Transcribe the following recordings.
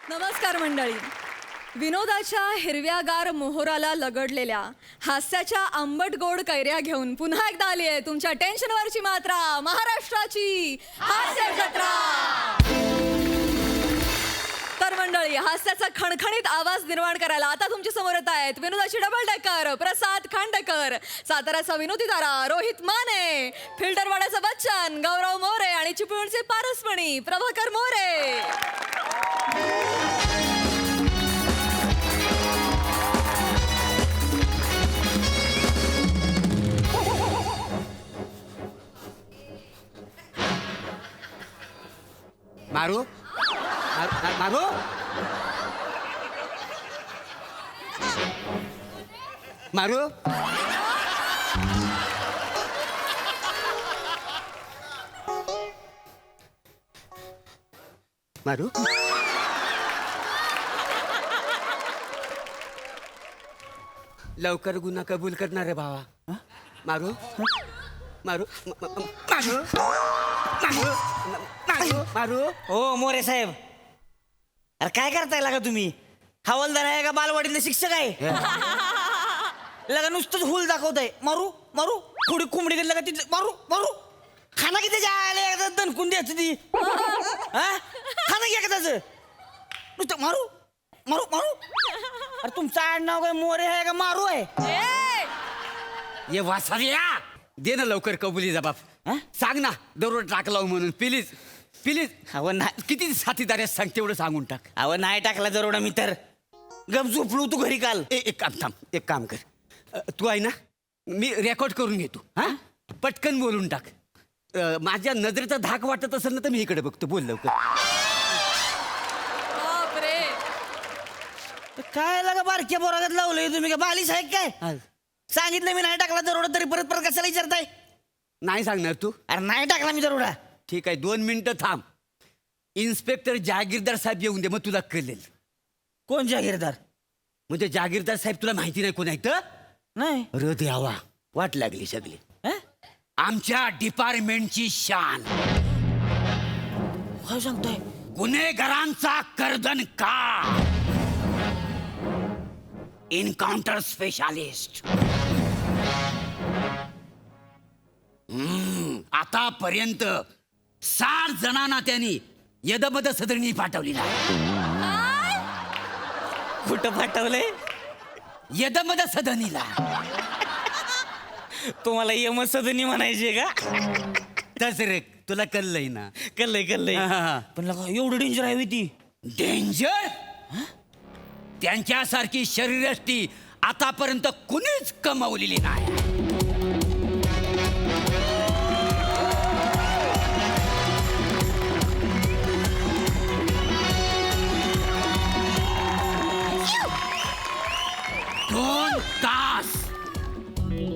नमस्कार मंडळी. विनोदाच्या हिरव्यागार मोहराला लगडलेल्या हास्याच्या आंबट गोड कैऱ्या घेऊन पुन्हा एकदा आली आहे तुमच्या टेन्शनवरची मात्रा, महाराष्ट्राची हास्य जत्रा. तर मंडळी, हास्याचा खणखणीत आवाज निर्माण करायला आता तुमच्या समोर येत आहेत विनोदाची डबल डेकर प्रसाद खांडेकर, साताऱ्याचा विनोदी तारा रोहित माने, फिल्टरवाड्याचा बच्चन गौरव मोरे आणि चिपळूणचे पारसमणी प्रभाकर मोरे. मारू मारू मारू मारू लवकर गुन्हा कबूल करणार आहे भावा. मारू मारू मारू मारू मारू मारू. हो मोरे साहेब, अरे काय करताय लागा तुम्ही? हवालदार आहे का बालवाडीतले शिक्षक आहे? लगा नुसतंच हुल दाखवताय. मारू मारू थोडी कोंबडी गेली का तिथे मारू मारू. खाना किती जायला दणकून द्यायचं ती. खाना घ्या का त्याचं नुसतं मारू मारू मारू. अरे तुमचं आडनाव काय मोरे आहे का मारू आहे? ये वासारिया, दे ना लवकर कबुली जबाब. सांग ना दररोज टाक लावू म्हणून. Please please. अहो नाही, किती साथीदार आहेत सांग, तेवढं सांगून टाक. अहो नाही टाकला जरोडा मी तर गप झोपलो तू घरी काल. एक काम थांब, एक काम कर. तू आहे ना, मी रेकॉर्ड करून घेतो. हा, पटकन बोलून टाक. माझ्या नजरेचा धाक वाटत असेल ना तर मी इकडे बघतो. बोल लवकर. बापरे. काय लागा बारक्या बोरागत लावलंय तुम्ही? का बालिश आहे काय? सांगितलं मी नाही टाकला दरोडा तरी परत परत कशाला विचारताय? नाही सांगणार तू? अरे नाही टाकला मी दरोडा. ठीक आहे, 2 मिनिटं थांब. इन्स्पेक्टर जहागीरदार साहेब येऊन दे, मग तुला कळेल. कोण जागीरदार? म्हणजे जहागीरदार साहेब तुला माहिती नाही कोण आहे तर? नाही. अरे देवा, वाट लागली सगळी. हं? आमच्या डिपार्टमेंटची शान, काय सांगताय? गुन्हेगारांचा कर्दन का, एन्काउंटर स्पेशालिस्ट. आतापर्यंत 60 जणांना त्यांनी यदमद सदनी पाठवलेला आहे. कुठं पाठवलंय? यदमद सदनीला. तुम्हाला यमसदनी म्हणायचे का? तस रे, तुला कळलंय ना? कल्लय कल्लय. हा. पण लगा एवढं डेंजर आहे होय ती? डेंजर? त्यांच्यासारखी शरीरयष्टी आतापर्यंत कुणीच कमावलेली नाही.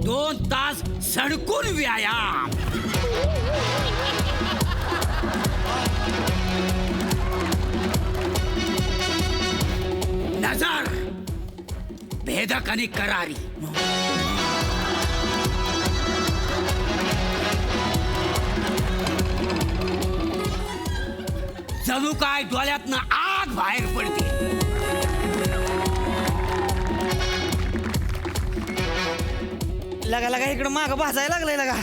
दोन तास सडकून व्यायाम. नजर भेदक आणि करारी. जणू काय डोळ्यातनं आग बाहेर पडते. लगा लगा इकडं माग भाजायला लागलंय लगा.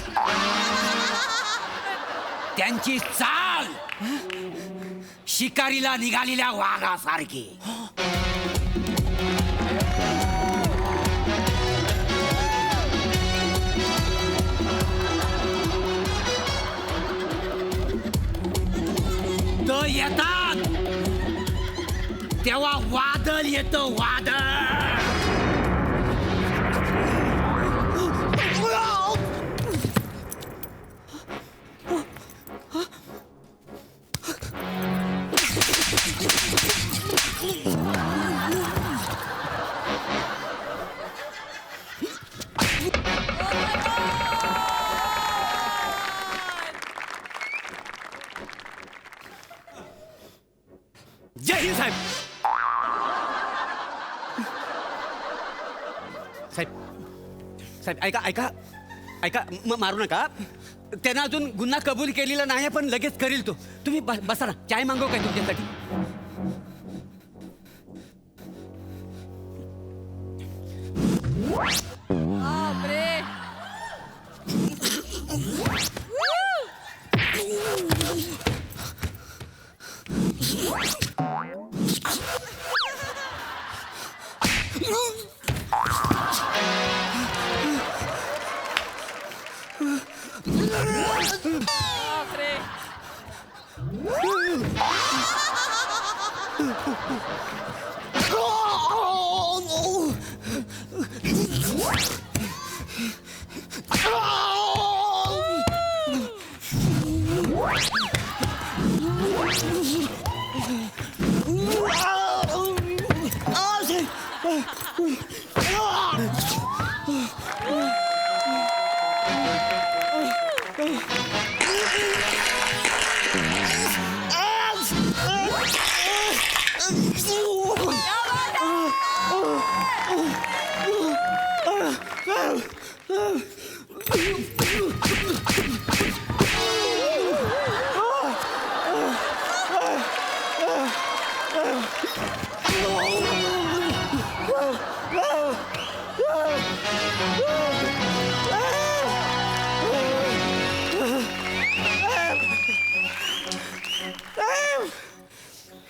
त्यांची चाल शिकारीला निघालेल्या वाघासारखी. तो येतात तेव्हा वादळ येतं, वादळ. जय हिंद साहेब. साहेब साहेब ऐका ऐका ऐका, मारू नका. त्यानं अजून गुन्हा कबूल केलेला नाही, पण लगेच करील तो. तुम्ही बसा ना. चाय मागव काय तुमच्यासाठी?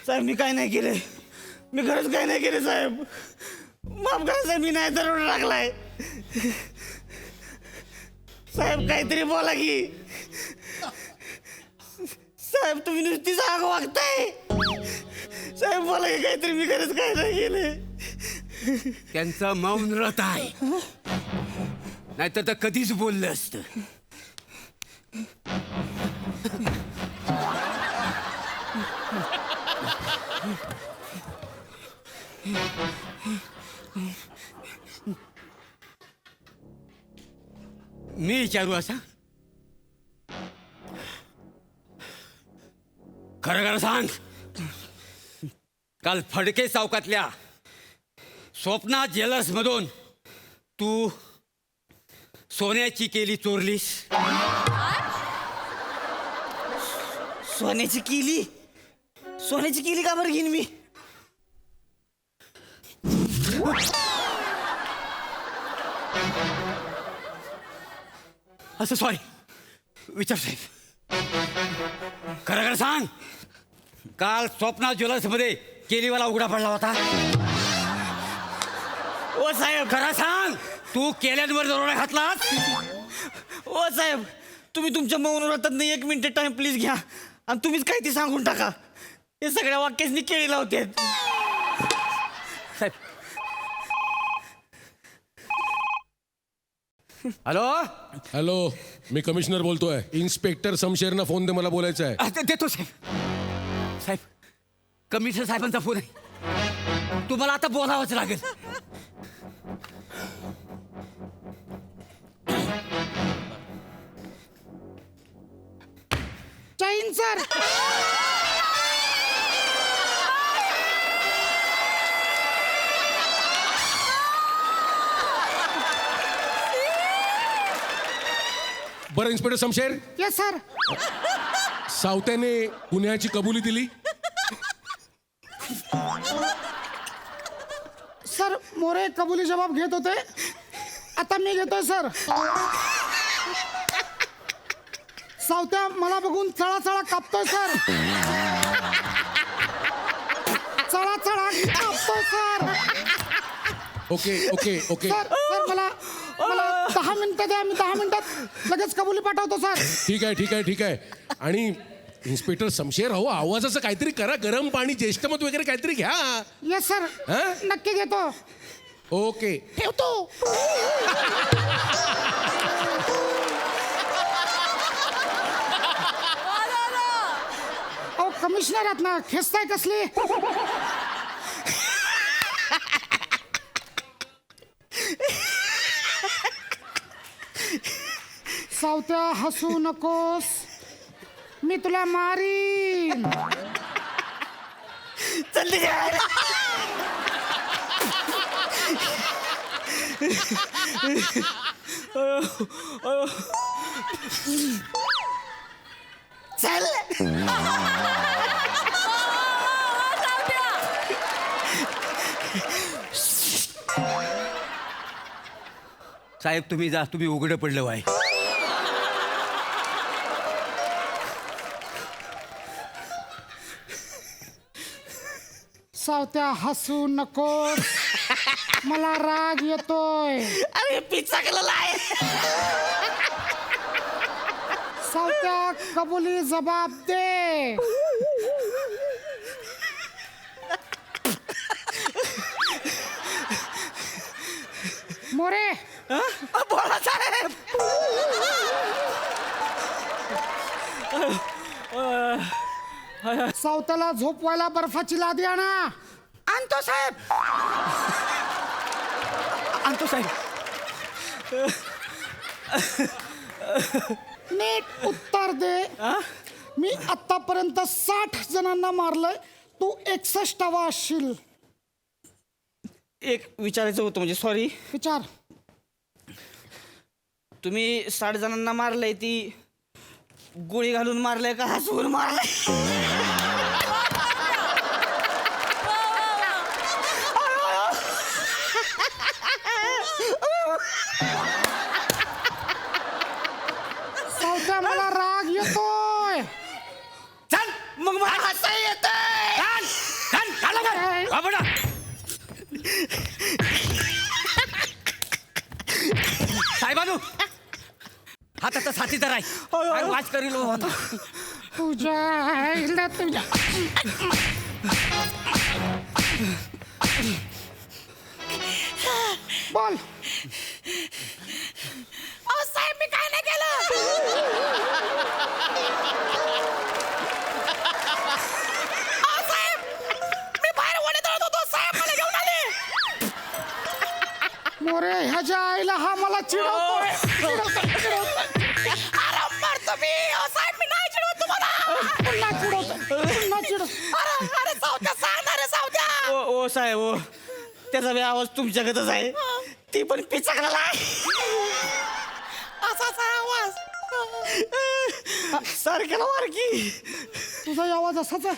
साहेब मी काय नाही केले, मी खरंच काय नाही केले साहेब. माफ करा साहेब, मी नाही दरोडा टाकलाय. साहेब काहीतरी बोला की. साहेब तुम्ही नुसतीच आग वागताय. साहेब बोला की काहीतरी, मी खरंच काय नाही केले. त्यांचं मौन व्रत आहे, नाहीतर तर कधीच बोललं असतं. मी विचारू असा, खरं खरं सांग, काल फडके चौकातल्या स्वप्ना ज्वेलर्स मधून तू सोन्याची केली चोरलीस? सोन्याची केली? सोन्याची केली का बरं घेईन मी? असं सॉरी, विचार साहेब, खरं खरं सांग, काल स्वप्ना ज्वेलर्स मध्ये केलीवाला उघडा पडला होता? ओ साहेब, खरं सांग, तू केल्यांवर दरोडा घातलास? ओ साहेब, तुम्ही तुमच्या मौन व्रतात 1 मिनिट टाइम प्लीज घ्या आणि तुम्हीच काय ते सांगून टाका. हे सगळ्या वाक्यासनी केळी लावते. साहेब, हॅलो. हॅलो, मी कमिशनर बोलतोय. इन्स्पेक्टर शमशेरना फोन दे, मला बोलायचं आहे. देतो साहेब. साहेब, कमिशनर साहेबांचा फोन आहे, तुम्हाला आता बोलावंच लागेल. चाईन सर. बरं इन्स्पेक्टर शमशेर, यस सर. सावत्याने गुन्ह्याची कबुली दिली. सर मोरे कबुली जबाब घेत होते, आता मी घेतोय सर. सावत्या मला बघून चळा चळा कापतोय सर. चळा चळा कापतोय sir. Okay okay okay, sir sir मला मला 10 मिनिटं द्या, मी 10 मिनिटात लगेच कबुली पाठवतो सर. ठीक आहे ठीक आहे ठीक आहे. आणि इन्स्पेक्टर शमशेर, हो आवाजाचं काहीतरी करा, गरम पाणी, ज्येष्ठमत वगैरे काहीतरी घ्या. यस सर, हं? नक्की घेतो. ओके. ठेवतो. अहो कमिशनर आहात ना, खेचताय कसली? सावत्या हसू नकोस, मी तुला मारीन. चल निघ. चल. साहेब तुम्ही जा, तुम्ही उघडं पडलं वाय. सावत्या हसू नकोस, मला राग येतोय. अरे पिचाकलेला आहे. सावत्या कबुली जबाब दे. मोरे बोला साहेब. सावताला झोपवायला बर्फाची लादी आणा. आणतो साहेब. आणतो साहेब. नीट उत्तर दे. मी आतापर्यंत 60 जणांना मारलंय, तू 61वा असशील. एक विचारायचं होतं म्हणजे सॉरी. विचार. तुम्ही 60 जणांना मारलंय ती गोळी घालून मारलंय का हसवून मारलंय? सावत्या मला राग येतोय. चल मग मला हसा येतंय. चल चल चल बाबडा. साहेबानू हाताचा साथीदार आहे. काय वाच करील हो आता. तुझ्या आईला तुझ्या. बोल. साहेब मी काय नाही केलं. साहेब मी बाहेर ओढे तळत होतो. साहेब मला घेऊन आले. मोरे ह्याच्या आईला हा मला चिडवतोय. आराम मारतो मी. साहेब मी नाही चिडवत तुम्हाला. पुन्हा चिडवतोय. पुन्हा चिडव. अरे सावत्या सांगणार रे सावत्या. ओ साहेब ओ त्याचा बी आवाज तुमच्याकडच आहे. ती पण पिचकलेला आहे. असाच आवाज सारख्याला वारकी. तुझा आवाज असाच आहे.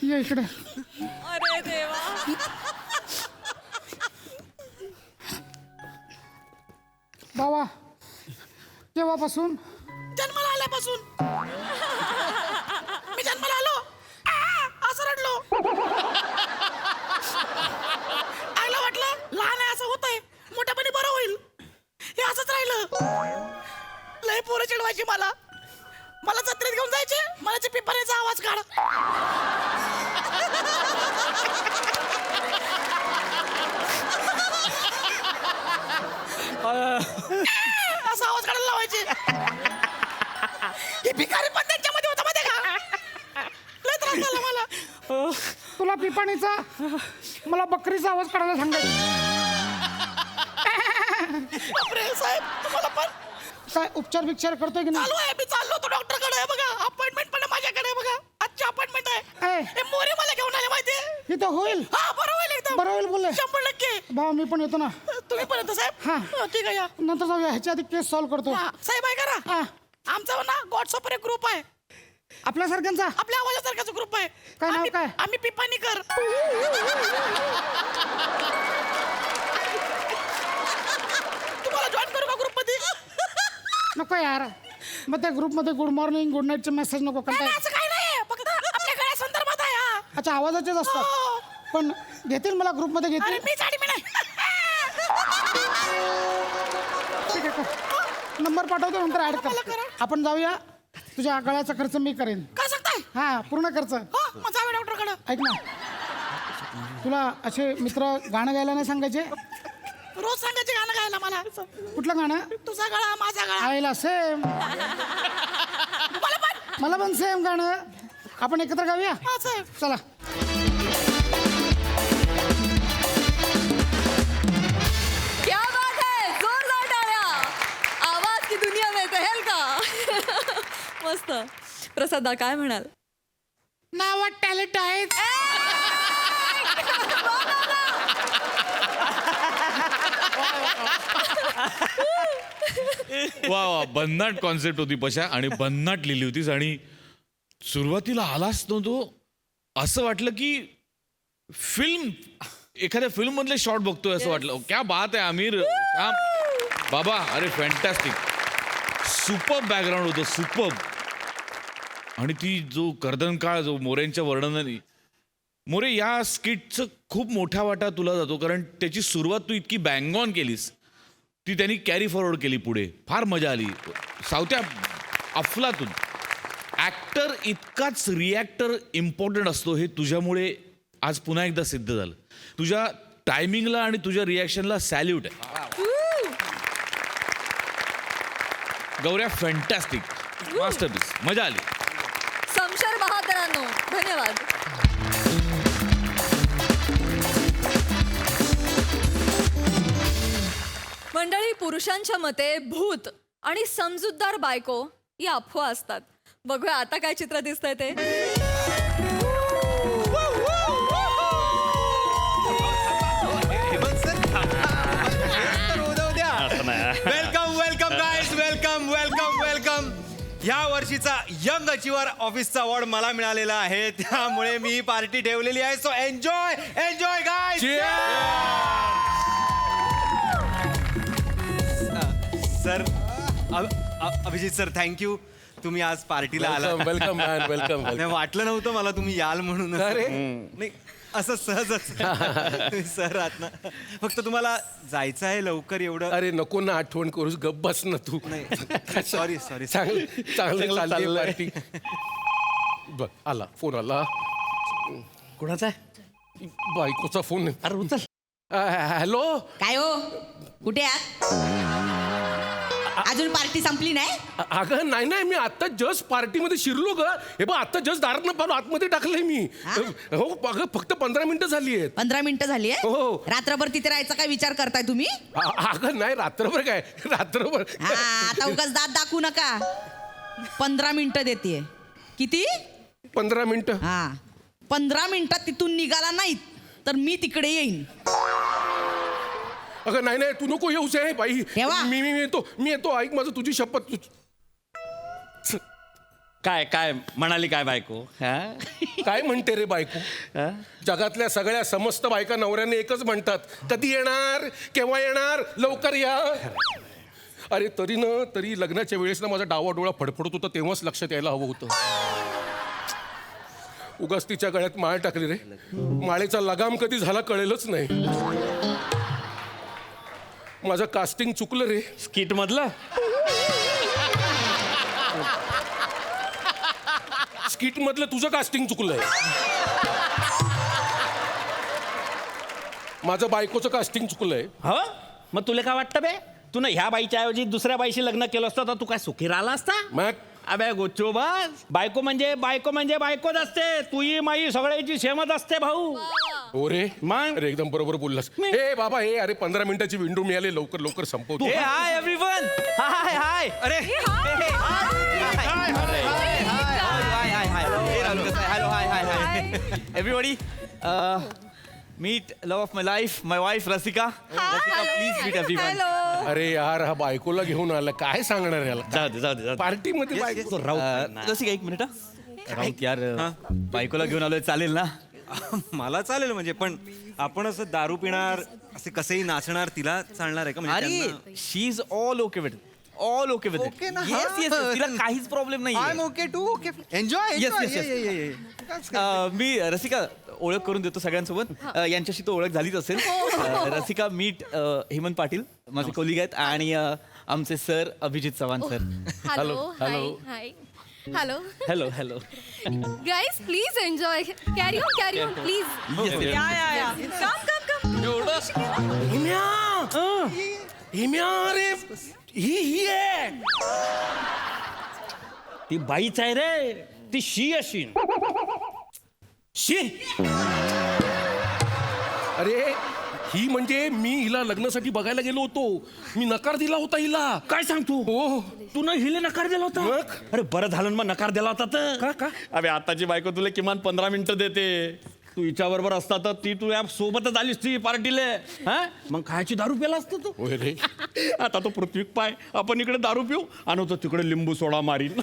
ये इकडे. अरे देवा. बाबा केव्हापासून? जन्माला आल्यापासून. मी जन्माला आलो असं रडलो. आईला वाटलं लहान आहे असं होतंय, मोठ्यापणी बरं होईल. हे असंच राहिलं. लय पोरं चिडवायची मला. मला जत्रेत घेऊन जायचे. मला ते पिपाऱ्याचा आवाज काढ. असा आवाज काढायला लावायचे. हे भिकारी पण त्यांच्यामध्ये होता माहिती का. लय त्रास झाला मला. तुला पिपाणीचा, मला बकरीचा आवाज काढायला सांगायचं. बापरे साहेब तुम्हाला पण काय उपचार बिचार करतोय की नाही? चालू आहे. मी चाललो होतो डॉक्टरकडे. बघा अपॉइंटमेंट पण आहे माझ्याकडे. बघा आजची अपॉइंटमेंट आहे. ए. हे मोरे मला घेऊन आले माहितीये. इथं होईल. हा बरं होईल एकदम. बरं होईल बोलले. 100%. भाऊ मी पण येतो ना. तुम्ही पण येतो साहेब. हा. ठीक आहे या. नंतर जाऊया. ह्याच्या आधी केस सॉल्व्ह करतो. हा, साहेब आहे करा. हा. आमचा ना व्हॉट्सअपवर एक ग्रुप आहे. आपल्यासारख्यांचा. आपल्या आवाजासारखाच ग्रुप आहे. काय नाव काय? आम्ही पिपाणीकर. तुम्हाला जॉईन करू का ग्रुप मध्ये? नको यार. मग त्या ग्रुपमध्ये गुड मॉर्निंग गुड नाईटचे मेसेज नको नाही, कंटाळ. असं काही नाही. फक्त आपल्या गळ्या संदर्भात आहे हा. अच्छा आवाजाचेच हो. असतात. पण घेतील मला ग्रुपमध्ये अरे घेतील. मी साडी मी नाही. ठीक आहे कर. नंबर पाठवतो नंतर ऍड मला कर. करा. आपण जाऊया. तुझ्या गळ्याचा खर्च मी करेन. काय सांगताय? हा पूर्ण खर्च. हो मग जाऊया डॉक्टरकडे. ऐक ना, तुला असे मित्र गाणं गायला नाही सांगायचे? रोज सांगायचे गाणं गायला मला. कुठलं गाणं? तुझा गळा माझा गळा. आईला सेम. मला पण. मला पण सेम गाणं. आपण एकत्र गाऊया. हा साहेब. चला. क्या बात है. जोरदार टाळ्या. आवाज की दुनिया में तहेल का. मस्त. प्रसादा काय म्हणाल? नावात टॅलेंट आहे. वा वा भन्नाट कॉन्सेप्ट होती पशा. आणि भन्नाट लिहिली होतीस. आणि सुरुवातीला आलास ना तो असं वाटलं की फिल्म एखाद्या फिल्म मधले शॉट बघतोय असं वाटलं. क्या बात आहे आमिर. श्याम बाबा. अरे फॅन्टॅस्टिक. सुपर बॅकग्राऊंड होतं. सुपर. आणि ती जो कर्दनकाळ जो मोरेंच्या वर्णनाने. मोरे या स्किटचं खूप मोठा वाटा तुला जातो. कारण त्याची सुरुवात तू इतकी बँग ऑन केलीस. ती त्यांनी कॅरी फॉरवर्ड केली पुढे. फार मजा आली. सावत्या अफलातून. ऍक्टर इतकाच रिॲक्टर इम्पॉर्टंट असतो हे तुझ्यामुळे आज पुन्हा एकदा सिद्ध झालं. तुझ्या टायमिंगला आणि तुझ्या रिॲक्शनला सॅल्यूट आहे. गौऱ्या फॅन्टॅस्टिक मास्टरपीस, मजा आली. समशेर बहादरांनो धन्यवाद. मंडळी, पुरुषांच्या मते भूत आणि समजूतदार बायको या अफवा असतात. बघूया आता काय चित्र दिसतंय ते. Welcome welcome guys, welcome welcome welcome. या वर्षीचा यंग अचिव्हर ऑफिसचा अवॉर्ड मला मिळालेला आहे, त्यामुळे मी पार्टी ठेवलेली आहे. So enjoy enjoy guys. Sir, Abhijit sir, thank you. तुम्ही आज पार्टीला आला. Welcome man, welcome. नाही, वाटलं नव्हतं मला तुम्ही याल म्हणून. नाही, असं सहजच. सर आत ना, फक्त तुम्हाला जायचं आहे लवकर एवढं. अरे नको ना आठवण करूस, गप्प बस ना तू. नाही, सॉरी सॉरी. चांगलं चाललंय पार्टी. बघ आला, फोन आला. कोणाचा बायकोचा फोन. अरे उचल. हॅलो. काय हो, कुठे आहात? अजून पार्टी संपली नाही? अगं नाही नाही, मी आता जस्ट पार्टीमध्ये शिरलो ग. हे बघ आता जस्ट दारात पाहून आतमध्ये टाकलंय मी. हो अगं फक्त 15 मिनिटं झाली आहेत. 15 मिनिटं झाली आहे. हो. रात्रभर तिथे राहायचा काय विचार करताय तुम्ही? अगं नाही, रात्रभर काय रात्रभर. हा, आता उगाच दात दाखवू नका. 15 मिनिटं देते. किती? 15 मिनिटं. हा, 15 मिनिटात तिथून निघाला नाहीत तर मी तिकडे येईन. अगं नाही नाही, तू नको येऊच आहे बाई. ठेवा. मी येतो. ऐक माझं, तुझी शपथ. काय काय म्हणाली काय बायको? काय म्हणते रे बायको? जगातल्या सगळ्या समस्त बायका नवऱ्याने एकच म्हणतात, कधी येणार, केव्हा येणार, लवकर या. अरे तरी लग्नाच्या वेळेस ना माझा डावा डोळा फडफडत होता, तेव्हाच लक्षात यायला हवं होतं. उगाच तिच्या गळ्यात माळ टाकली रे. माळेचा लगाम कधी झाला कळेलच नाही. माझं कास्टिंग चुकलं रे. स्किट मधलं स्किट मधलं तुझं कास्टिंग चुकलंय. माझं बायकोचं कास्टिंग चुकलंय. हो. मग तुला काय वाटतं बे? तू ना ह्या बाईच्या ऐवजी दुसऱ्या बाईशी लग्न केलं असतं तर तू काय सुखी राहिला असता? मग अबे गोच्चो बस. बायको म्हणजे बायकोच असते. तुही माई सगळ्याची सेमच असते भाऊ. हो रे. मग? अरे एकदम बरोबर बोललास. हे बाबा, हे अरे 15 मिनिटाची विंडो मिळाली, लवकर लवकर संपवतो. हे हाय एव्हरीवन. Hi hi. अरे hello hi hi hi everybody. Meet love of my life, my wife Rasika. Rasika please meet everyone. अरे यार, हा बायकोला घेऊन आला, काय सांगणार याला? जाऊ दे. पार्टीमध्ये बायको. रसिका एक मिनिट. राऊत यार, बायकोला घेऊन आलोय, चालेल ना? मला चालेल म्हणजे, पण आपण असं दारू पिणार, असे कसेही नाचणार, तिला चालणार आहे का? म्हणजे अरे त्यांना- she is all okay with all okay with Okay ना? येस येस तिला काहीच प्रॉब्लेम नाही. I'm okay too, okay. Enjoy, Yes, enjoy. yes, yes. Yeah. मी रसिका ओळख करून देतो सगळ्यांसोबत. यांच्याशी तो ओळख झालीच असेल. रसिका मीट हेमंत पाटील, माझे कोलिग आहेत, आणि आमचे sir Abhijit Chavan sir. Hello. Hello. Hi. Hello. Hello hello. Guys please enjoy. Carry on please. हिम्या रे, ही आहे. ती बाईच आहे रे. ती शी अशी. शी. अरे ही म्हणजे मी हिला लग्नासाठी बघायला गेलो होतो. मी नकार दिला होता हिला. काय सांगतो? हो. तू ना हिले नकार दिला होता? मग? अरे बरं झालं ना मग नकार दिला होता तर. का? अबे आताची बायको तुला किमान 15 मिनिटं देते. तू हिच्या बरोबर असता तर ती तू या सोबतच आलीस ती पार्टीला. हा मग खायची दारू प्याला असतं तू. होय रे. आता तो पृथ्वी पाय, आपण इकडे दारू पिऊ आणि तो तिकडे लिंबू सोडा मारीन.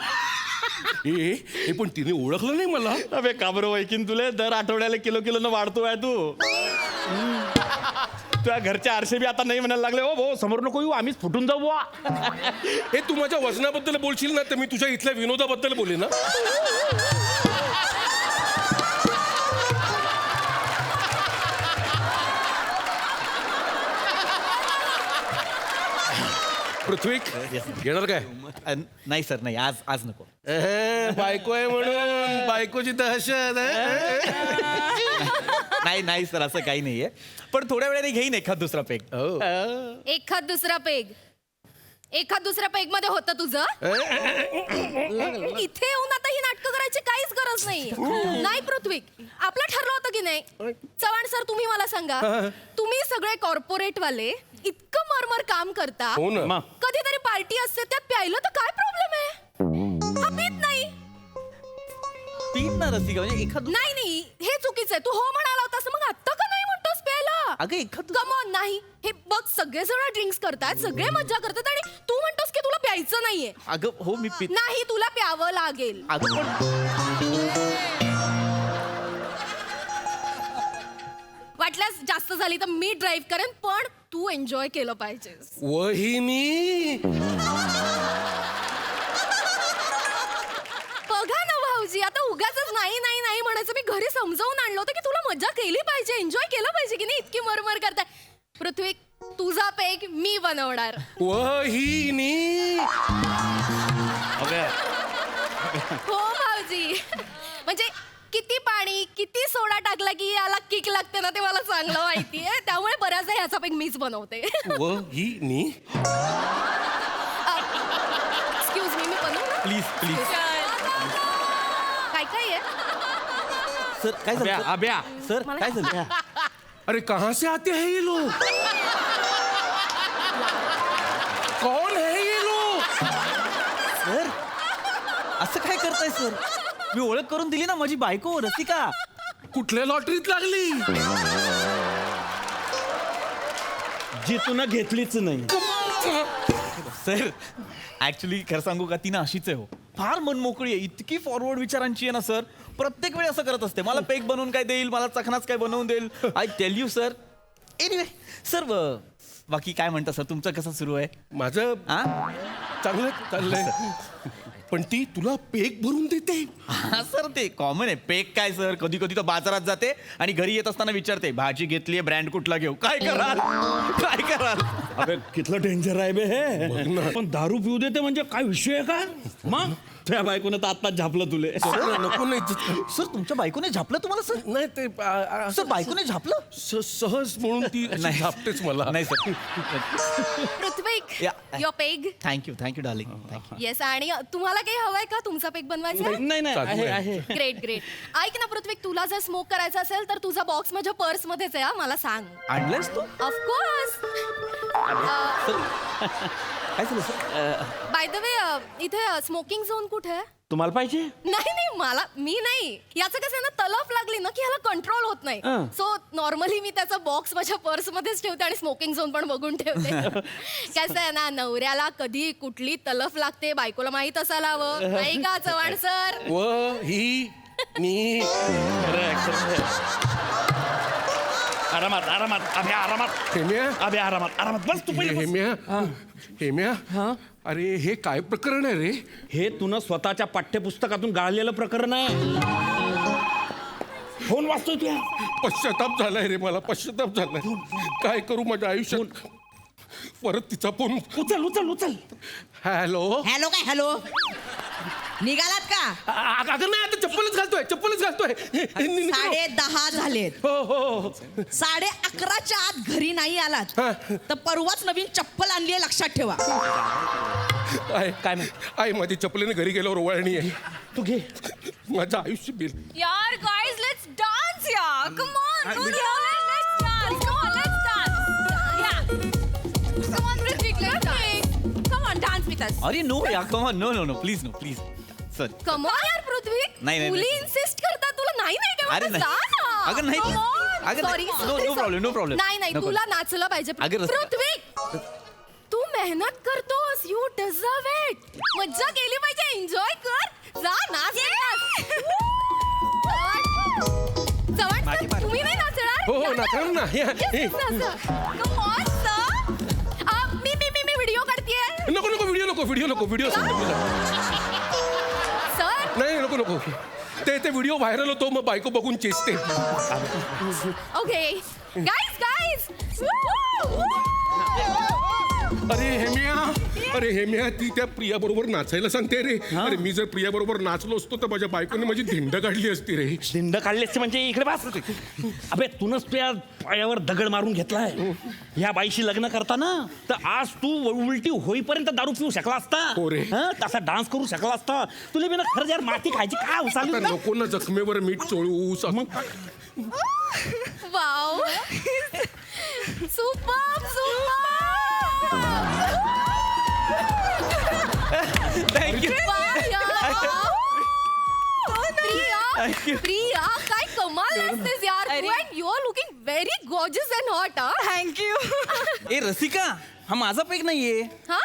हे पण तिने ओळखलं नाही मला. अबे काबरो वैकीन तुले दर आठवड्याला किलो न वाढतोय तू. तुझ्या घरचे आरसे बी आता नाही म्हणायला लागले, हो भाऊ समोर नको येऊ, आम्हीच फुटून जाऊ बुवा. हे तू माझ्या वजनाबद्दल बोलशील ना, तर मी तुझ्या इथल्या विनोदाबद्दल बोले ना. पृथ्वी येणार काय? नाही सर, नाही आज नको. बायको आहे म्हणून बायकोची दहशत नाही नाही सर असं काही नाहीये पण थोड्या वेळाने घेईन एखाद दुसरा पेग एखाद दुसरा पेग मध्ये होतं तुझं इथे येऊन आता ही नाटकं करायची काहीच गरज नाही नाही पृथ्वी आपलं ठरलं होतं की नाही चव्हाण सर तुम्ही मला सांगा तुम्ही सगळे कॉर्पोरेट वाले इतकं मरमर काम करता हो ना. कधीतरी पार्टी असते त्यात प्यायलं तर काय प्रॉब्लेम आहे हा पीत नाही तीन ना रसिका म्हणजे एखाद नाही हे चुकीचं आहे तू हो म्हणाला होतास मग आता का नाही म्हणतोस प्यायला अगं एखाद कमॉन नाही हे बघ सगळेजण ड्रिंक्स करतात सगळे मज्जा करतात आणि तू म्हणतोस की तुला प्यायचं नाहीये अगं हो मी पित नाही तुला प्यावं लागेल अगं पण वाटल्यास जास्त झाली तर मी ड्राईव्ह करेन पण तू एन्जॉय केलं पाहिजेस वहिनी बघा ना भाऊजी आता उगाच नाही नाही नाही म्हणायचं मी घरी समजावून आणलं होतं की तुला मजा केली पाहिजे एन्जॉय केलं पाहिजे की नाही इतकी मरमर करताय पृथ्वी तुझा पेग मी बनवणार वहिनी हो भाऊजी म्हणजे किती पाणी किती सोडा टाकला की याला किक लागते ना ते मला चांगलं माहितीये त्यामुळे बऱ्याचदा ह्याचा पेग मीच बनवते वहिनी एक्सक्यूज मी बनवू प्लीज प्लीज काय काय आहे सर काय झालं अभ्या सर काय झालं अरे कहाँ से आते हैं ये लोग कौन है ये लोग सर असं काय करताय सर मी ओळख करून दिली ना माझी बायको रसिका कुठल्या लॉटरीत लागली जी तुला घेतलीच नाही सर ऍक्च्युली खरं सांगू का ती ना अशीच आहे हो फार मनमोकळी आहे इतकी फॉरवर्ड विचारांची आहे ना सर प्रत्येक वेळी असं करत असते मला पेक बनवून काय देईल मला चखनाच काय बनवून देईल I tell you sir anyway sir बाकी काय म्हणता सर तुमचं कसं सुरू आहे माझं हा चांगलं चाललंय पण ती तुला पेक भरून देते हा सर ते कॉमन आहे पेक काय सर कधी कधी तर बाजारात जाते आणि घरी येत असताना विचारते भाजी घेतलीये ब्रँड कुठला घेऊ काय कराल अबे कितलं डेंजर आहे बे हे पण दारू पिऊ देते म्हणजे काय विषय आहे का मग त्या बायकोने तर आत्ताच झापलं तुले नको नाही सर तुमच्या बायकोने झापलं तुम्हाला सर नाही ते सर बायकोने झापलं सहज म्हणून ती अशी झापतेच मला नाही sir Prithvi Yeah. Your peg thank you darling thank you yes आणि तुम्हाला काही हवंय का तुमचा पेग बनवायचा नाही नाही आहे आहे ग्रेट ग्रेट ऐक ना पृथ्वी तुला जर स्मोक करायचा असेल तर तुझा बॉक्स माझ्या पर्स मध्येच आहे हा, मला सांग आणलंयस तू ऑफकोर्स काय झालं सर बाय द वे इथे स्मोकिंग झोन कुठे आहे तुम्हाला पाहिजे नाही मला मी नाही याचं कसं आहे ना तलफ लागली ना की ह्याला कंट्रोल होत नाही सो नॉर्मली मी त्याचा बॉक्स माझ्या पर्स मध्येच ठेवते आणि स्मोकिंग झोन पण बघून ठेवते कसं आहे ना नवऱ्याला कधी कुठली तलफ लागते बायकोला माहित असायला हवं नाही का चव्हाण सर वहिनी आरामात आरामात अभ्या आरामात हेम्या अभ्या आरामात आरामात बस तू पहिले बस. हेम्या अरे हे काय प्रकरण आहे रे हे तुनं स्वतःच्या पाठ्यपुस्तकातून गाळलेलं प्रकरण आहे फोन वाचतोय तुया पश्चाताप झालाय रे मला पश्चाताप झालाय काय करू माझ्या आयुष्यात परत तिचा फोन उचल उचल उचल हॅलो हॅलो काय हॅलो निघालात का अगं नाही आता चप्पलच घालतोय 10:30 झालेत हो हो 11:30च्या आत घरी नाही आलात तर परवाच नवीन चप्पल आणली आहे लक्षात ठेवा काय आई माझी चप्पलीने घरी गेल्यावर ओवाळणी आहे तू घे माझं आयुष्य बिल यार गाइस लेट्स डान्स यार come on let's dance come on let's dance या come on Hrithik let's dance come on dance with us अरे नो या come on no please sir come on यार पृथ्वी नाही. मुली इन्सिस्ट करतात तुला नाही अरे काय नाही. अगं नाही. अगं सॉरी नाही. No problem. नाही No तुला नाचलं पाहिजे अगं रस्ता- पृथ्वी तू मेहनत करतोस यू डिझर्व इट मज्जा केली पाहिजे एन्जॉय कर जा नाच चव्हाण सर, तुम्ही नाही नाचणार हो नाचणार ना Come on, sir. मी व्हिडिओ काढतेय नको व्हिडिओ सर नाही नको ते व्हिडिओ व्हायरल होतो मग बायको बघून चेचते ओके गाईज अरे हेम्या ती त्या प्रिया बरोबर नाचायला सांगते रे. अरे मी जर प्रिया बरोबर नाचलो असतो तर माझ्या बायकोने माझी धिंड काढली असती रे. दिंड काढले असते म्हणजे इकडे बस. अबे तूनच तुझ्या पायावर दगड मारून घेतलाय या बाईशी लग्न करताना. तर आज तू उलटी होईपर्यंत दारू पिऊ शकला असता. हो रे. हं? तसा डान्स करू शकला असता. तुला बिना खरं यार माती खायची काय आता उसाली नको ना जखमेवर मीठ चोळू. मग वाव सुपर थँक्यू. प्रिया काय कमाल असतेस यार you are looking very gorgeous and hot. Thank you. ए रसिका, हा माझा पेक नाहीये. हा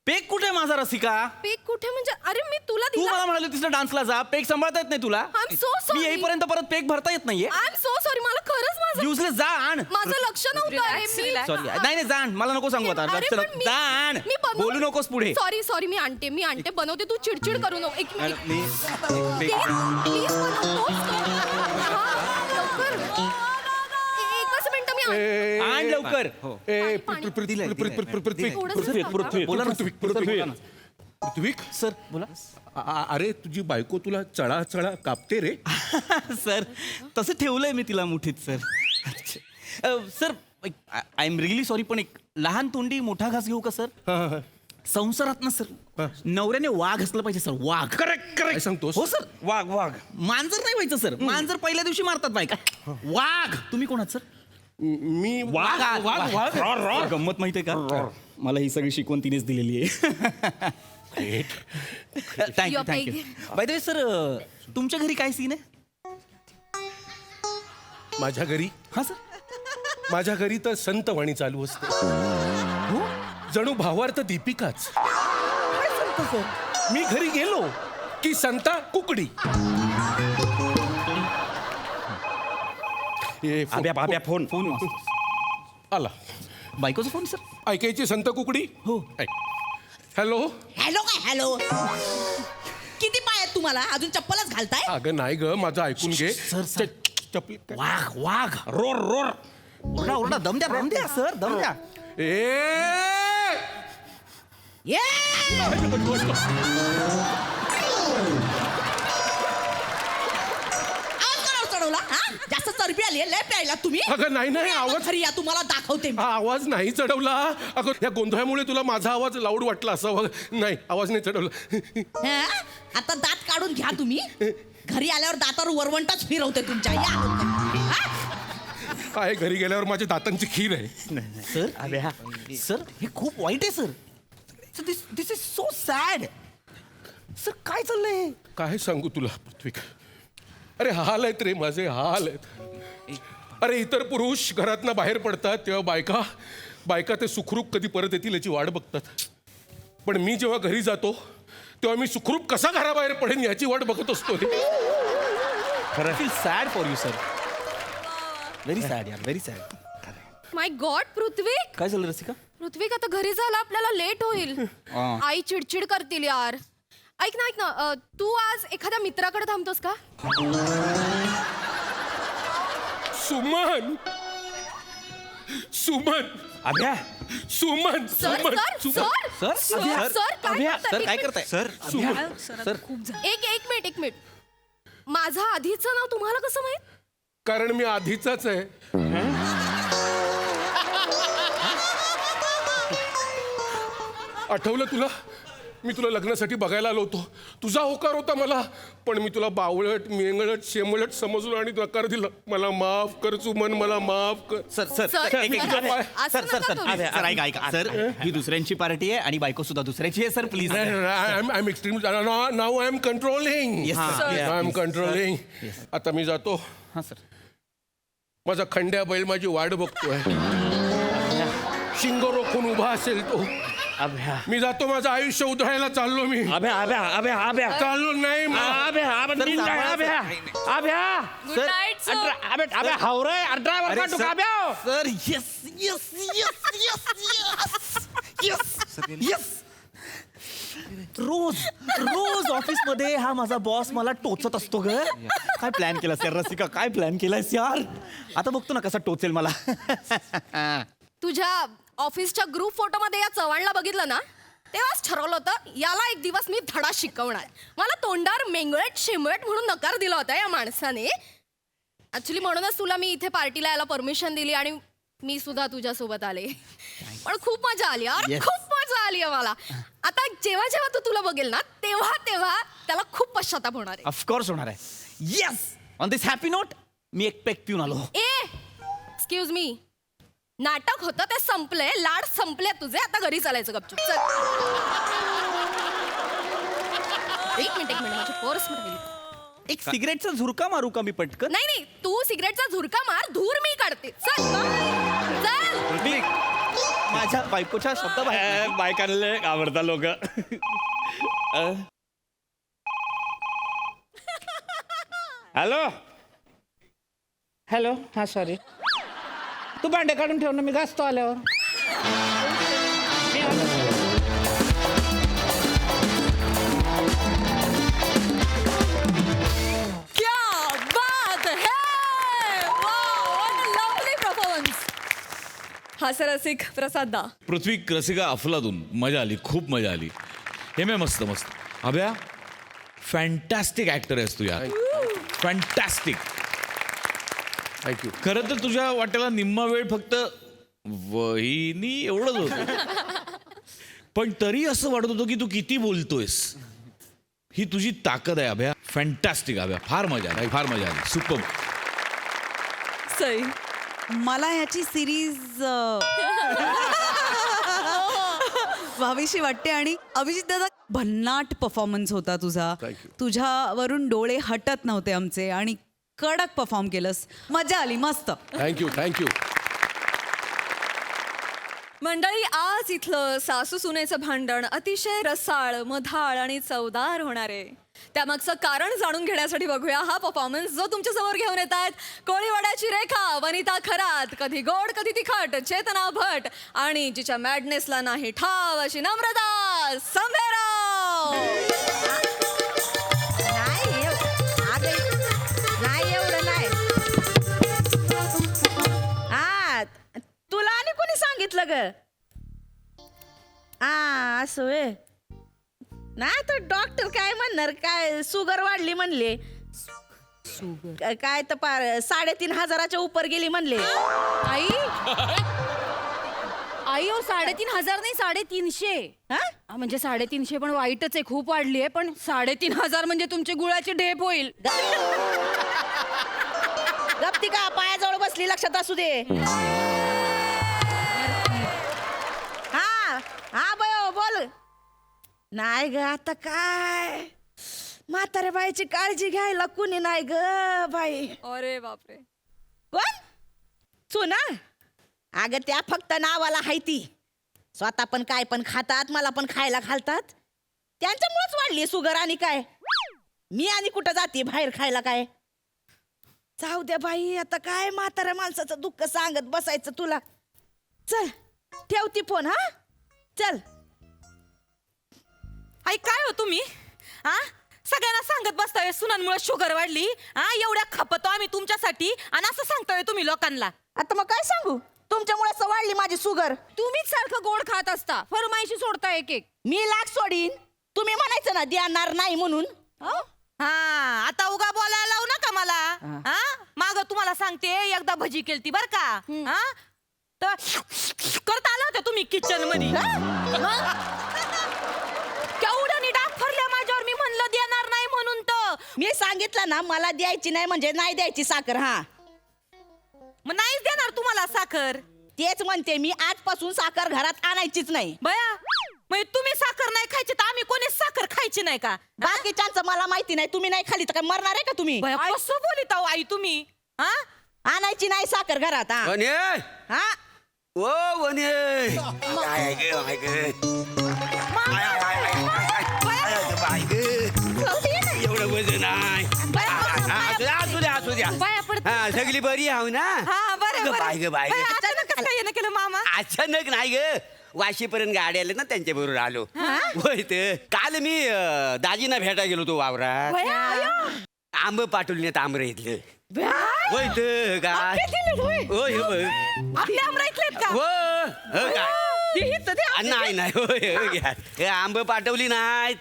पेक कुठे माझा रसिका? पेक कुठे म्हणजे अरे मी तुला तू दिला. मला म्हणाली होतीस ना डान्सला जा. पेक सांभाळता येत नाही तुला. I'm so sorry. मी येईपर्यंत परत पेक भरता येत नाहीये. आय एम सो सॉरी मला खरंच माझं युजलेस जा आण. माझं लक्ष नव्हतं अरे मी सॉरी नाही जा आण. मला नको सांगू आता. अरे लक्ष पण मी- जा आण. मी बनवते. बोलू नकोस पुढे. सॉरी मी आणते बनवते तू चिडचिड करू नको. एक मिनिट मी प्लीज एकच मिनिट मी आण लवकर. पृथ्वीक सर बोला. अरे तुझी बायको तुला चळा चळा कापते रे. सर तसं ठेवलंय मी तिला मुठीत sir. Sir I am really sorry पण एक लहान तोंडी मोठा घास घेऊ का सर? संसारात ना सर नवऱ्याने वाघ असलं पाहिजे सर. वाघ. करेक्ट काय सांगतोस? हो सर. वाघ वाघ. मांजर नाही व्हायचं सर. मांजर पहिल्या दिवशी मारतात बायका. वाघ. तुम्ही कोण आहात सर? मी वाघ वाघ वाघ. Roar, roar. गंमत माहितीये का? मला ही सगळी शिकवण तिनेच दिलेली आहे. Thank you thank you. By the way sir तुमच्या घरी काय सीन आहे? माझ्या घरी हा सर. माझ्या घरी तर संतवाणी चालू असते. जणू भावार्थ दीपिकाच. मी घरी गेलो की संता कुकडी. आब्या फोन फोन आला. बायकोचा फोन सर. ऐकायची संत कुकडी. हो. हॅलो. हॅलो काय हॅलो. किती पाय आहेत तुम्हाला अजून चप्पलच घालताय? अगं नाही ग माझं ऐकून घे. सर. चपली काय? वाघ वाघ. Roar roar. ओरडा ओरडा. दम द्या सर. दम द्या. ये आवाज कोणावर चढवला हा? जास्त चरबी आली लय प्यायला तुम्ही. अगं नाही आवाज. खरी या तुम्हाला दाखवते मी. हा आवाज नाही चढवला. अगं या गोंधळामुळे तुला माझा आवाज लाऊड वाटला असावा. नाही आवाज नाही चढवला. हा? आता दात काढून घ्या तुम्ही. घरी आल्यावर दातावर वरवंटाच फिरवते तुमच्या. या हा? काय घरी गेल्यावर माझ्या दातांची खीर आहे. सर अबे सर हे खूप वाईट आहे sir. This is so sad. Sir काय चाललंय? काय सांगू तुला पृथ्वीक. अरे हाल आहेत रे माझे हाल आहेत. अरे इतर पुरुष घरातनं बाहेर पडतात तेव्हा बायका ते सुखरूप कधी परत येतील याची वाट बघतात. पण मी जेव्हा घरी जातो तेव्हा मी सुखरूप कसा घराबाहेर पडेन याची वाट बघत असतो. Feel sad for you sir. Very sad यार. Very sad. My god Prithvik. काय झालं रसिका? पृथ्वीक आता घरी जायला आपल्याला लेट होईल. आई चिडचिड करतील यार. ऐक ना तू आज एखाद्या मित्राकडे थांबतोस का? सुमन. आब्या सुमन. सर काय करताय सर? सर एक मिनिट माझा आधीचं नाव तुम्हाला कसं माहित? कारण मी आधीचाच आहे. आठवलं तुला? मी तुला लग्नासाठी बघायला आलो होतो. तुझा होकार होता मला. पण मी तुला बावळट मेंगळट शेमळट समजलो आणि नकार दिला. मला माफ कर सुमन. मला माफ कर. सर सर सर, एक एक असं सर नका सर करू. सर ऐका सर ही दुसऱ्यांची पार्टी आहे आणि बायको सुद्धा दुसऱ्याची आहे sir. Please. I am extreme. नाव I am controlling. Yes, sir. I am controlling. आता मी जातो. हा सर. माझा खंड्या बैल माझी वाट बघतोय. शिंग रोखून उभा असेल तो. आब्या मी जातो. माझं आयुष्य उधळायला चाललो मी. आब्या आब्या आब्या आब्या चाललो नाही आब्या आब्या सर, निंदा सांभाळा, Abya Abya good night sir. Abya Abya हावरे ड्रायव्हर का तू Abya. Sir yes yes yes yes yes yes. रोज ऑफिस मध्ये हा माझा बॉस मला टोचत असतो ग. काय प्लॅन केलास यार रसिका? काय प्लॅन केलास यार? आता बघतो ना कसा टोचेल मला. तुझ्या ऑफिसच्या ग्रुप फोटोमध्ये या चव्हाणला बघितलं ना तेव्हाच ठरवलं होतं याला एक दिवस मी धडा शिकवणार. मला तोंडावर मेंगळट शिमळट म्हणून नकार दिला होता या माणसाने. ऍक्च्युली म्हणूनच तुला मी इथे पार्टीला यायला परमिशन दिली आणि मी सुद्धा तुझ्यासोबत आले. पण खूप मजा आली यार, खूप मजा आली आहे मला. आता जेव्हा जेव्हा तू तुला बघेल ना तेव्हा तेव्हा त्याला खूप पश्चाताप होणार आहे. ऑफकोर्स होणार आहे. Yes, on this happy note मी एक पेक पिऊन आलो. एक्सक्यूज मी, नाटक होतं ते संपलंय, लाड संपले तुझे, आता घरी चालायचं गपचूप. चल एक मिनिट माझी पर्स राहिली. एक सिगरेटचा झुरका मारू का मी पटकन? नाही नाही, तू सिगरेटचा झुरका मार, धूर मी काढते. चल चल. मी माझ्या बायकोच्या शब्द बायकांना आवडता लोक. हॅलो हॅलो, हा सॉरी, तू भांडे काढून ठेव ना, मी घासतो आल्यावर. मी आलो. क्या बात है! Wow, what a lovely performance. हास्यरसिक प्रसाद दा. पृथ्वी रसिका अफलातून मजा आली, खूप मजा आली. हे मी मस्त मस्त. अभ्या फॅन्टॅस्टिक ऍक्टर आहेस तू यार, फॅन्टॅस्टिक. थँक्यू. खरं तर तुझ्या वाट्याला निम्मा वेळ फक्त वहिनी एवढंच होतं, पण तरी असं वाटत होतं की तू किती बोलतोयस. ही तुझी ताकद आहे अभ्या. फॅन्टॅस्टिक अभ्या, फार मजा आली, फार मजा आली. सुपर. सई. मला ह्याची सिरीज व्हावीशी वाटते. आणि अभिजित दादा, भन्नाट परफॉर्मन्स होता तुझा. Thank you. तुझ्यावरून डोळे हटत नव्हते आमचे आणि कडक परफॉर्म केलंस. मजा आली, मस्त. थँक्यू. मंडळी, आज इथलं सासू सुनेचं भांडण अतिशय रसाळ, मधाळ आणि चवदार होणार आहे. त्यामागचं कारण जाणून घेण्यासाठी बघूया हा परफॉर्मन्स जो तुमच्या समोर घेऊन येत आहेत कोळीवाड्याची रेखा, वनिता खरात, कधी गोड कधी तिखट चेतना भट, आणि जिच्या मॅडनेसला नाही ठाव अशी नम्रता संभेराव. नाही एवढं नाही. तुला आणि कोणी सांगितलं ग? असं व्हय. नाही तर डॉक्टर काय म्हणणार, काय शुगर वाढली म्हणले. काय तर पार 3,500च्या उपर गेली म्हणले. आई आई हो, 3,500 नाही 350. म्हणजे 350 पण वाईटच आहे, खूप वाढली आहे. पण 3,500 म्हणजे तुमची गुळाची ढेप होईल. गप्ती का पायाजवळ बसली, लक्षात असू दे. हा बयो बोल. नाही ग, आता काय म्हाताऱ्या बाईची काळजी घ्यायला कुणी नाही ग बाई. अरे बापरे. कोण? चुना? अगं त्या फक्त नावाला हायती. स्वतः पण काय पण खातात, मला पण खायला घालतात. त्यांच्यामुळेच वाढली शुगर. आणि काय मी आणि कुठं जाते बाहेर खायला काय. जाऊ द्या बाई, आता काय म्हाताऱ्या माणसाचं दुःख सांगत बसायचं तुला. चल ठेवती फोन. हा चल. आई काय हो तुम्ही, सगळ्यांना सांगत बसताय सुनांमुळे शुगर वाढली. एवढ्या खपतो आम्ही तुमच्यासाठी आणि असं सांगतोय तुम्ही लोकांना. आता मग काय सांगू, तुमच्यामुळे वाढली माझी शुगर. तुम्हीच सारखं गोड खात असता, फरमाईशी सोडता एक एक. मी लाख सोडीन, तुम्ही म्हणायचं ना देणार नाही म्हणून. आता उगा बोलायला लावू नका मला. माग तुम्हाला सांगते, एकदा भजी केलती बर का, तर करता आलं होतं तुम्ही किचन मध्ये. केवढ्यानी डाग फरल्या माझ्यावर. मी म्हणलं देणार नाही म्हणून. तर मी सांगितलं ना, मला द्यायची नाही म्हणजे नाही द्यायची साखर. मग नाहीच देणार तुम्हाला साखर. तेच म्हणते मी, आजपासून साखर घरात आणायचीच नाही. बया, मग तुम्ही साखर नाही खायची तर आम्ही कोणी साखर खायची नाही का? बाकीच्यांचं मला माहिती नाही. तुम्ही नाही खाली तर काय मरणार आहे का तुम्ही? कसं बोलित आहो आई तुम्ही. आणायची नाही साखर घरात. वने हा ओ वने एवढं वजन आहे. असू द्या. पाया पडते. सगळी बरी आहो ना. बरं बाय ग बाय ग. अचानक कसं काय येणं केलं मामा? अचानक नाही ग, वाशीपर्यंत गाडी आले ना त्यांच्या बरोबर आलो. होय तर काल मी दाजीना भेटा गेलो तो वावरात. आंब पाठवले आंबरे इथलं. होय तर काय आंबे दिलेत, होय. होय हे बघ आपले आमराईतलेत का? हो काय हे इथं दे, आंबे नाही नाही होय होय घ्या. हे आंब पाठवली नाहीत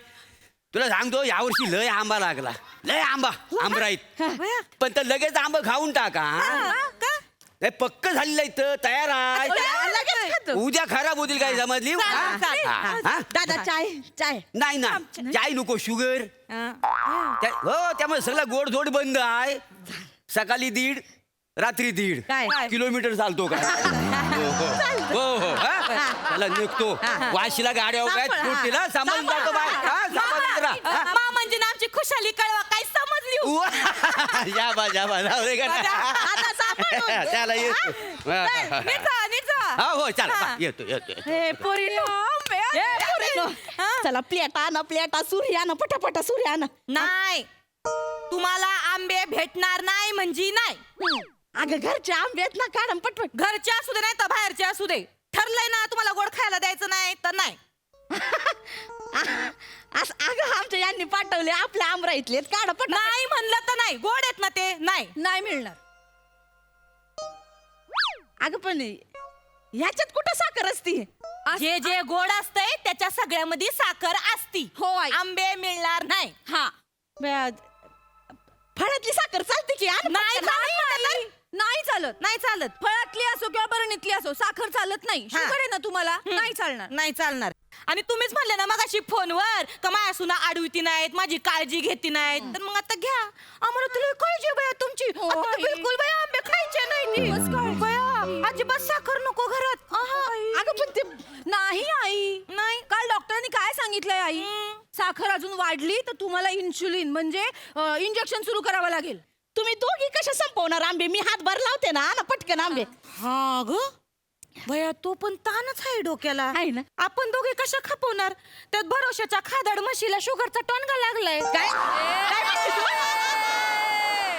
तुला सांगतो यावर्षी लय आंबा लागला लय आंबा आंबराईत पण तर लगेच आंब खाऊन टाका हे पक्क झालेलं इथं तयार आहे लगेच खातो. उद्या खराब होतील काय समजली चालेल, चालेल. हा, हा? दादा चाय चाय नाही ना चाय नको शुगर हो त्यामुळे सगळं गोडधोड बंद आहे सकाळी 1.5 रात्री 1.5 काय? किलोमीटर चालतो का हो हो हा? त्याला निघतो वाशीला गाड्या उभ्या आहेत सुट्टीला सांभाळून जातो बाय हा, सांभाळून राहा. मा म्हणजे ना आमची खुशाली कळवा काय समजली हो? जाबा जाऊ दे का आता सांभाळून. त्याला येतो निजा, निजा. हा हो चला येतो येतो हे पोरीनो, हे पोरीनो. चला प्लेटा सूर्यानं पटापटा सूर्यानं नाही तुम्हाला आंबे भेटणार नाही म्हणजे नाही. अगं घरचे आंबे आहेत ना काढम पटपट. घरचे असू दे नाही तर बाहेरचे असू दे ठरलंय ना तुम्हाला गोड खायला द्यायचं नाही तर नाही. अगं आमच्या यांनी पाठवले आपल्या आमराईतले काढ पट. नाही म्हणलं तर नाही गोड आहेत ना ते नाही मिळणार. अगं पण ह्याच्यात कुठं साखर असती? जे जे गोड असतंय त्याच्या सगळ्यामध्ये साखर असती. हो आई. आंबे मिळणार नाही. हा फळातली साखर चालते की नाही नाही चालत. नाही चालत. फळातली असो किंवा बरणीतली असो साखर चालत नाही. हा. शुगर आहे ना तुम्हाला नाही चालणार. नाही चालणार. आणि तुम्हीच म्हणले ना मगाशी फोनवर का माझ्या सुना आडविती नाहीत माझी काळजी घेती नाहीत तर मग आता घ्या आम्हाला तुला काळजी बया तुमची. हो, आता तर आई. बिलकुल बया आंबे खायचे नाही बया अजिबात साखर नको घरात. अगं पण ते नाही आई. नाही काल डॉक्टरांनी काय सांगितलंय आई? साखर अजून वाढली तर तुम्हाला इन्शुलिन म्हणजे इंजेक्शन सुरू करावं लागेल. तुम्ही दोघी कशा संपवणार आंबे? मी हातभार लावते ना पटकन आंबे. हा ग बया तो पण ताणच आहे डोक्याला आहे ना. आपण दोघे कशा खपवणार त्यात भरोशाच्या खादाड म्हशीला शुगरचा टोनगा लागलाय. काय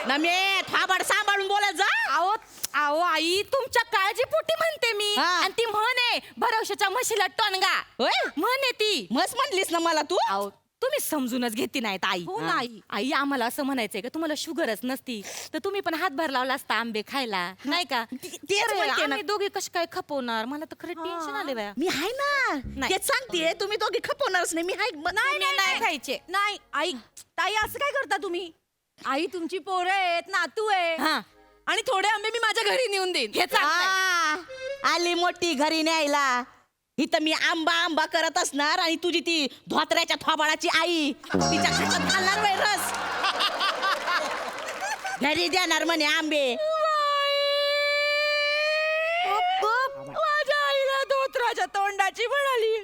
नमे थाबाड सांभाळून बोलत जा. अहो अहो आई तुमच्या काळजीपोटी म्हणते मी. हा. आणि ती म्हणे भरोशाच्या म्हशीला टोनगा होय म्हणे ती. मस्त म्हणलीस ना मला तू. अहो तुम्ही समजूनच घेती नाहीत आई. हो ना आई. आई आम्हाला असं म्हणायचंय का तुम्हाला शुगरच नसती तर तुम्ही पण हातभार लावला असता आंबे खायला नाही का. तेच अरे, म्हणते ना. आम्ही दोघे कशी काय खपवणार मला तर खरं टेन्शन आले बाया. मी आहे ना. नाही. तेच सांगते तुम्ही दोघी खपवणारच नाही. मी आहे. नाही खायचे. नाही आई ताई असं काय करता तुम्ही? आई तुमची पोरं आहेत नातू आहे हा आणि थोडे आंबे मी माझ्या घरी नेऊन देईन. हे चांगलंय. आली मोठी घरी न्यायला इथं मी आंबा करत असणार आणि तुझी ती धोत्र्याच्या थोबाळाची आई तिच्या खात्यात घालणार वय रस. घरी देणार म्हणे आंबे. माझ्या आईला धोत्राच्या तोंडाची म्हणाली.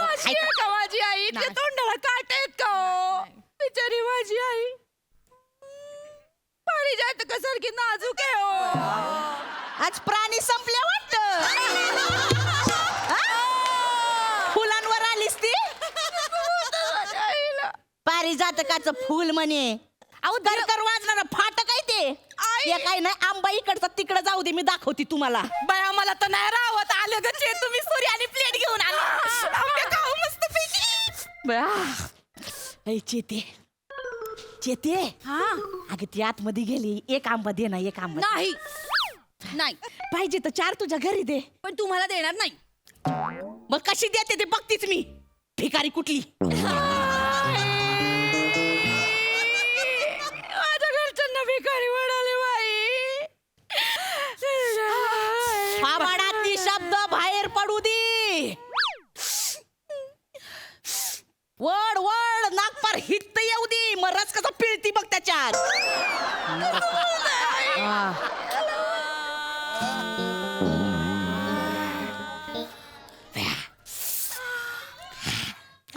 अशी आहे का माझी आई? त्या तोंडाला काट आहेत का हो? बिचारी माझी आई पारिजातक सारखी नाजूक आहे हो. आज प्राणी संपले वाटत. फुलांवर आलीस ती पारिजातकाचं फुल म्हणे. अहो दरकर वाजणार फाट काय ते काय नाही. आंबा इकडचा तिकडे जाऊ दे मी दाखवते तुम्हाला. बाया मला तर नाही राहत आलं ग तुम्ही सूर्य आणि प्लेट घेऊन आला आंबे खाऊ मस्त पैकी. चेते हा अगं ती आतमध्ये गेली. एक आंबा दे ना. एक आंबा नाही नाही पाहिजे तर 4 तुझ्या घरी दे. पण तुम्हाला देणार नाही. मग कशी देते ते बघतीच मी. भिकारी कुठली. माझ्या घरच्यांना भिकारी म्हणाले बाई. ती शब्द बाहेर पडू दे. वड वड नागपार हित येऊ दे. मग रस कसा पिळती बघ त्याच्यात.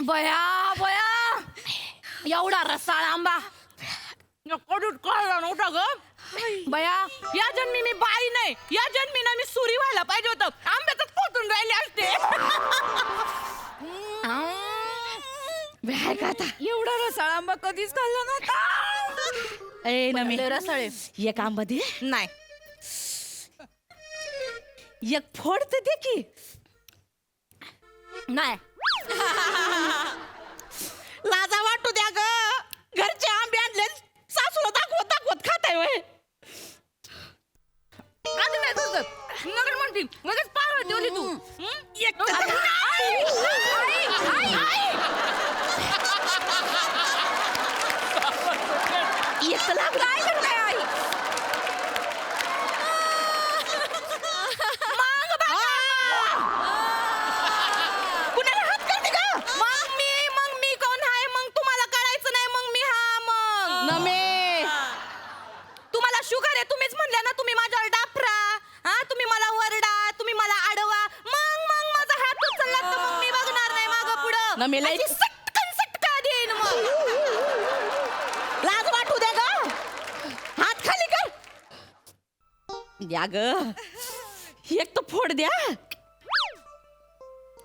बया बया एवढा रसाळ आंबा कडूट कळला नव्हता ग बया. या जन्मी मी बाई नाही या जन्मी ना मी सुरी व्हायला पाहिजे होतं. आंब्यातच पोटून राहिले असते. एवढा रसाळ आंबा कधीच खाल्ला नव्हता. ए नमी रसाळे एक आंबा दे. नाही एक फोड तर दे की. नाही लाजा वाटू द्या ग. घरचे करताय वय नाही तुझं नगर म्हणती लगेच पागळ ठेवली तू एक लाख काय करताय आई माग कुणाला हात करते का मग मी कोण आहे मग तुम्हाला कळायचं नाही मग मी हा मग नमे तुम्हाला शुगर आहे तुम्हीच म्हणल्या ना तुम्ही माझ्यावर डाफरा हा तुम्ही मला वरडा तुम्ही मला अडवा मग माझा हात उचलला तर मग मी बघणार नाही मागं पुढं नमेला सटका देईन मग लाज वाटू द्या ग हात खाली कर द्या ग एक तर फोड द्या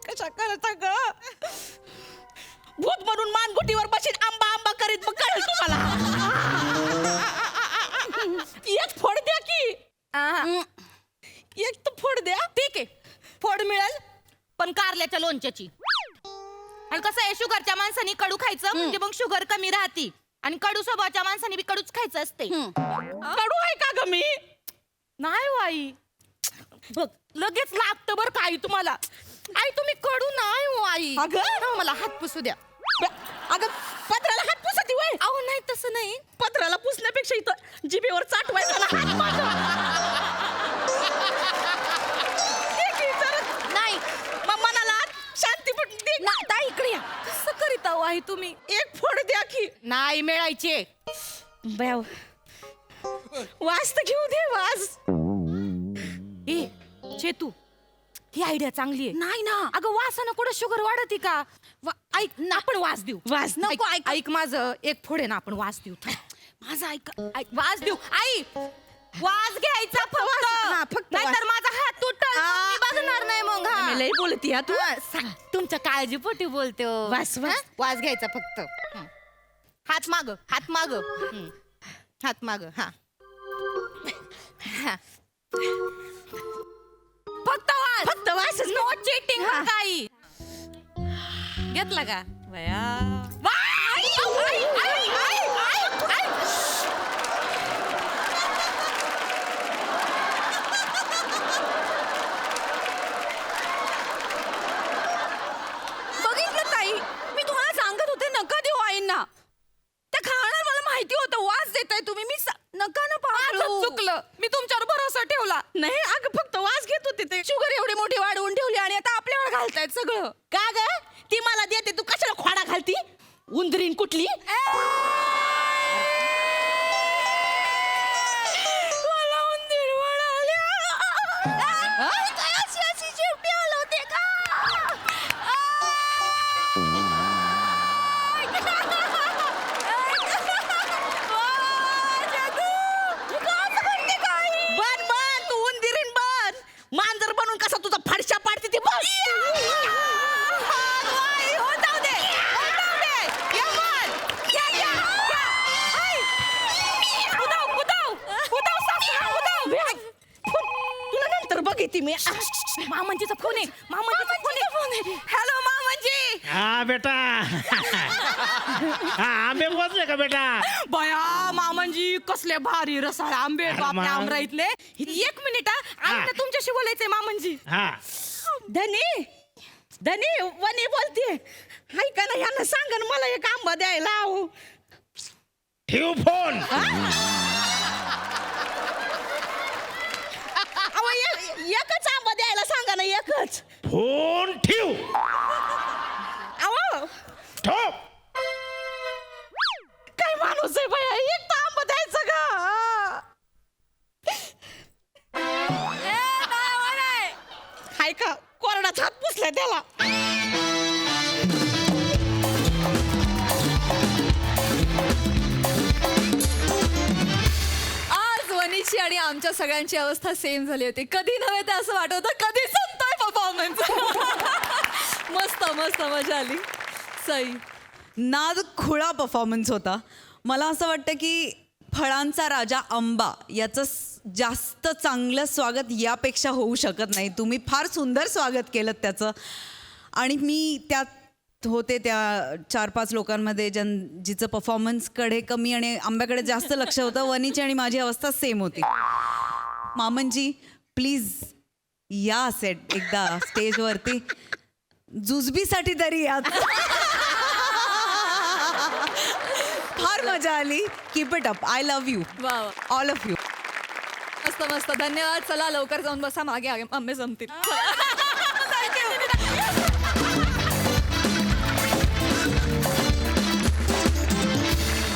कशा करता ग भूत म्हणून मानगुटीवर बशीन आंबा आंबा करीत मग कळेल तुम्हाला एक फोड द्या की एक तर फोड द्या ठीक आहे फोड मिळेल पण कारल्याच्या लोणच्याची आणि कसं आहे शुगरच्या माणसाने कडू खायचं म्हणजे मग शुगर कमी राहते आणि कडू स्वभावाच्या माणसाने बी कडूच खायचं असते कडू आहे का ग मी नाही हो आई बघ लगेच लागतं बरं का आई तुम्हाला आई तुम्ही कडू नाही हो आई अगं मला हात पुसू द्या अगं पत्राला हात पुसती वय अहो नाही तसं नाही पत्राला पुसण्यापेक्षा इथं जिभेवर चाटवायचा ना हात माझा नाही मग मनाला शांती पण ताई इकडे या कसं करीत आहो आई तुम्ही एक फोड द्या की नाही मिळायचे बयाव वास तर घेऊ दे वास ए चेतू ही आयडिया चांगली आहे नाही ना अगं वासानं कुठं शुगर वाढती का ऐक ना आपण वास देऊ वास नको ऐक माझं एक फोड आहे ना आपण वास देऊ माझं ऐक वास देऊ आई वास घ्यायचा फक्त नाहीतर माझा हात तुटल मी बघणार नाही मग हा लई बोलती हा तू तुमच्या काळजीपोटी बोलते वास वास घ्यायचा फक्त हात माग हात माग हा फक्त वास नो चीटिंग काही घेतला का बया बघितलं ताई मी तुम्हाला सांगत होते नका देऊ आईंना त्या खाणार मला माहिती होतं वास देताय तुम्ही मी नका ना पाहू चुकलं मी तुमच्यावर भरोसा ठेवला नाही अगं फक्त वास घेत होते ते शुगर एवढी मोठी वाढवून ठेवली आणि आता आपल्यावर घालतायत सगळं का ग ती मला देते तू कशाला खोडा घालती उंदरीन कुठली मला उंदीर वळाल्या काय अशी शेवटी आलं होते का बन तू उंदीरीन बन मांजर बनून कसा तुझा फडशा पाडते ती बस तुला नंतर बघिती मी मामांजीचा फोन आहे हॅलो मामांजी हा बेटा हा आंबे पोचले का बेटा बया मामांजी कसले भारी रसाळ आंबे बापरे आमराईतले एक मिनिट आम्ही तुमच्याशी बोलायचंय मामांजी हा धनी वनी बोलते ऐका ना यांना सांगा ना मला एक आंबा द्यायला आहो ठेव फोन अहो एकच आंबा द्यायला सांगा ना एकच फोन ठेव अहो ठेव काय माणूस आहे बाया एक तर आंबा द्यायचं का हाय का कोरडाच हात पुसलाय त्याला आज वनीची आणि आमच्या सगळ्यांची अवस्था सेम झाली होती कधी नव्हे ते असं वाटत होतं कधी संपतोय परफॉर्मन्स मस्त मस्त मजा आली सई नाद खुळा परफॉर्मन्स होता मला असं वाटतं की फळांचा राजा आंबा याचं जास्त चांगलं स्वागत यापेक्षा होऊ शकत नाही तुम्ही फार सुंदर स्वागत केलं त्याचं आणि मी त्या होते त्या 4-5 लोकांमध्ये जिचं परफॉर्मन्सकडे कमी आणि आंब्याकडे जास्त लक्ष होतं. वनीची आणि माझी अवस्था सेम होती. मामनजी प्लीज या सेट एकदा स्टेजवरती जुजबीसाठी तरी या. फार मजा आली. Keep it up. I love you वा वा. All of you. मस्त मस्त धन्यवाद. चला लवकर जाऊन बसा मागे आंबे जमतील.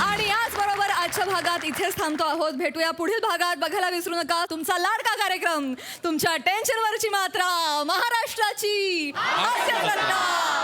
आणि याचबरोबर आजच्या भागात इथेच थांबतो आहोत. भेटूया पुढील भागात. बघायला विसरू नका तुमचा लाडका कार्यक्रम तुमच्या टेन्शनवरची मात्रा महाराष्ट्राची हास्यकन्या.